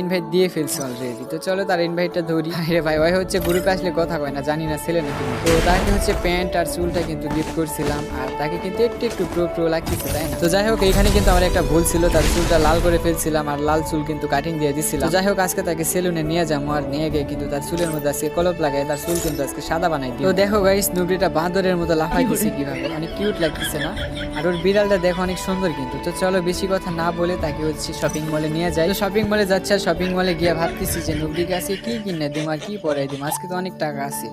Invite দিয়ে ফেলছে already. তো চলো তার ইনভাইটটা ধরি। আরে ভাই ওই হচ্ছে গ্রুপে আসলে কথা কয় না, জানি না ছেলে নাকি মেয়ে। তো তাকে হচ্ছে প্যান্ট আর চুলটা কিন্তু গিফট করছিলাম, আর তাকে কিন্তু একটু একটু প্রো প্রো লাগতেছে, তাই না? তো যাই হোক এখানে কিন্তু আমার একটা ভুল ছিল, তার চুলটা লাল করে ফেলছিলাম আর লাল চুল কিন্তু কাটিং দিয়ে দিছিলাম। তো যাই হোক আজকে তাকে সেলুনে নিয়ে যাবো, আর নিয়ে গিয়ে কিন্তু তার চুলের মধ্যে আজকে কলপ লাগাই তার চুল কিন্তু আজকে সাদা বানাই দিই। তো দেখো গাইস নুবরিটা বাঁদরের মতো লাফাইতেছে কিভাবে, অনেক কিউট লাগতেছে না? আর ওর বিড়ালটা দেখো অনেক সুন্দর কিন্তু। তো চলো বেশি কথা না বলে তাকে হচ্ছে শপিং মলে নিয়ে যাই। তো শপিং মলে যাচ্ছে, আর শপিং মলে গিয়ে ভাবতেছি যে নুবরিকে আজকে কি কিনে দিম আর কি পরাই দিম, আজকে তো অনেক টাকা আছে।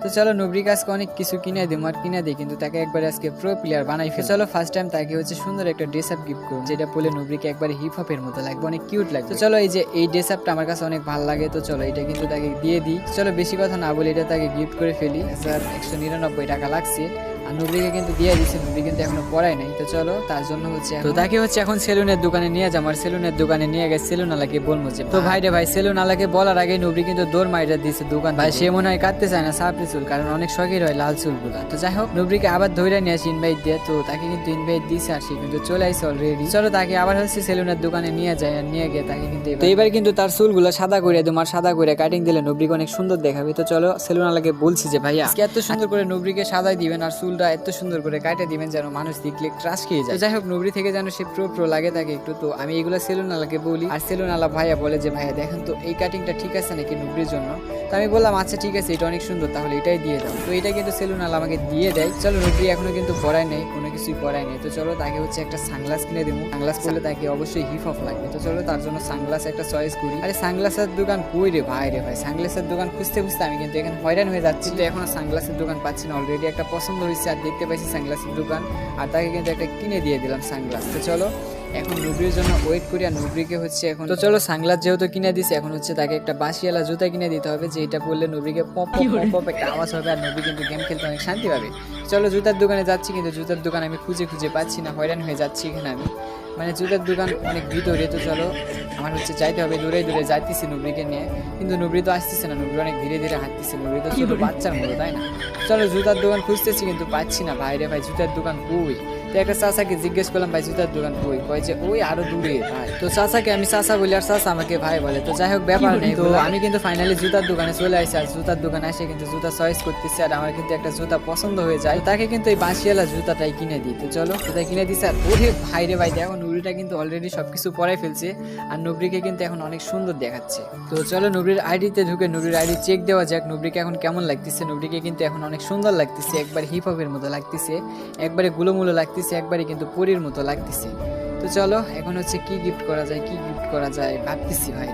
তো চলো নুবরিকে আজকে অনেক কিছু কিনে দিম আর কিনে দিই, কিন্তু তাকে একবারে আজকে প্রো প্লেয়ার বানাই ফেলে। চলো ফার্স্ট টাইম তাকে হচ্ছে সুন্দর একটা ড্রেস আপ গিফট করবো, যেটা পরে নুবরিকে একবারে হিপ হপের মতো লাগবে, অনেক কিউট লাগবে। তো চলো এই যে এই ড্রেস আপটা আমার কাছে অনেক ভালো লাগে, তো চলো এটা কিন্তু তাকে দিয়ে দিই। চলো বেশি কথা না বলে এটা তাকে গিফট করে ফেলি। 1199 টাকা লাগছে, আর নুবরিকে কিন্তু দিয়ে দিচ্ছে, নুবরি কিন্তু এখনো পড়াই নাই। তো চলো তার জন্য হচ্ছে তো তাকে হচ্ছে এখন সেলুনের দোকানে নিয়ে যাবো, আর সেলুনের দোকানে নিয়ে গেছে সেলুন আলাকে বলবো যে তো ভাই রে ভাই, সেলুন আলাকে বলার আগে নুবরি কিন্তু দৌড় মাইরা দিচ্ছে দোকান। ভাই সে মনে হয় কাটতে চায় না সাপড়ি চুল, কারণ অনেক শখের হয় লাল চুলগুলা। তো যাই হোক নুবরিকে আবার ধরে নিয়ে আসি ইনভাইট দিয়ে, তো তাকে কিন্তু ইনভাইট দিয়েছে আর সে কিন্তু চলে আসছে অলরেডি। চলো তাকে আবার হচ্ছে সেলুনের দোকানে নিয়ে যায়, আর নিয়ে গিয়ে তাকে কিন্তু এবার কিন্তু তার চুলগুলো সাদা করে তোমার সাদা করে কাটিং দিলে নুবরিকে অনেক সুন্দর দেখাবে। তো চলো সেলুন আলাকে বলছি যে ভাইয়া আজকে এত সুন্দর করে নুবরিকে সাদাই দিবেন আর চুলটা এত সুন্দর করে কাটে দিবেন যেন মানুষ দেখলে ক্রাশ খেয়ে যায়। যাই হোক নুবরি থেকে যেন সে প্রো প্রো লাগে থাকে একটু। তো আমি এগুলো সেলুন আলাকে বলি, আর সেলুন আলা ভাইয়া বলে যে ভাইয়া দেখেন তো এই কাটিংটা ঠিক আছে নাকি নুবরির জন্য। তো আমি বললাম আচ্ছা ঠিক আছে, এটা অনেক সুন্দর, তাহলে এটাই দিয়ে দাও। তো এটা কিন্তু সেলুন আলা আমাকে দিয়ে দেয়। চলো নুবরি এখনো কিন্তু পড়ায় নেই, কোনো কিছুই পড়ায় নেই। তো চলো তাকে হচ্ছে একটা সানগ্লাস কিনে দেবো, সানগ্লাস পরলে তাকে অবশ্যই হিপ হপ লাগবে। তো চলো তার জন্য সানগ্লাস একটা চয়েস করি। আরে সানগ্লাসের দোকান কই রে ভাই, রে ভাই সানগ্লাসের দোকান খুঁজতে খুঁজতে আমি কিন্তু এখানে হয়রান হয়ে যাচ্ছি। তো এখনো সানগ্লাসের দোকান পাচ্ছি না। অলরেডি একটা পছন্দ হয়েছে আর দেখতে পাইছি সানগ্লাসের দোকান, আর তাকে কিন্তু একটা কিনে দিয়ে দিলাম সানগ্লাস। তো চলো এখন নুবরির জন্য ওয়েট করি, আর নুবরিকে হচ্ছে এখন তো চলো সানগ্লাস যেহেতু কিনে দিছে, এখন হচ্ছে তাকে একটা বাসিওয়ালা জুতা কিনে দিতে হবে, যে এটা পরলে নুবরিকে পপ পপ পপ একটা আওয়াজ হবে, আর নুবরি কিন্তু গেম খেলতে অনেক শান্তি পাবে। চলো জুতার দোকানে যাচ্ছি, কিন্তু জুতার দোকান আমি খুঁজে খুঁজে পাচ্ছি না, হয়রান হয়ে যাচ্ছি এখানে আমি, মানে জুতার দোকান অনেক ভিতরে। তো চলো আমার হচ্ছে যাইতে হবে, দূরে দূরে যাইতেছি নুবরিকে নিয়ে, কিন্তু নুবরি তো আসতেছে না, নুবরি অনেক ধীরে ধীরে হাঁটতেছে, নুবরি তো ছোট বাচ্চার মতো, তাই না? চলো জুতার দোকান খুঁজতেছি কিন্তু পাচ্ছি না। ভাইরে ভাই জুতার দোকান কই? তো একটা চাচাকে জিজ্ঞেস করলাম ভাই জুতার দোকান কই, কয় যে ওই আরো দূরে ভাই। তো চাচাকে আমি চাচা বলি, আর চাচা আমাকে ভাই বলে। তো যাই হোক ব্যাপার নেই, তো আমি কিন্তু ফাইনালি জুতার দোকানে চলে আসি, আর জুতার দোকানে এসে কিন্তু জুতা চয়েস করতেছি, আর আমার কিন্তু একটা জুতা পছন্দ হয়ে যায়। তাকে কিন্তু এই বাঁশিওয়ালা জুতাটাই কিনে দিই। তো চলো কোথায় কিনে দিচ্ছে, আর ওরে ভাই রে ভাই দেখো নুবরিটা কিন্তু অলরেডি সবকিছু পরাই ফেলছে, আর নুবরিকে কিন্তু এখন অনেক সুন্দর দেখাচ্ছে। তো চলো নুবরির আইডিতে ঢুকে নুবরির আইডি চেক দেওয়া যাক, নুবরিকে এখন কেমন লাগতেছে। নুবরিকে কিন্তু এখন অনেক সুন্দর লাগতেছে, একবার হিপ হপের মতো লাগতেছে, একবারে গুলোমুলো লাগতেছে, একবারে কিন্তু পরীর মতো লাগতেছে। তো চলো এখন হচ্ছে কি গিফট করা যায়, কি গিফট করা যায় ভাবতেছি ভাই।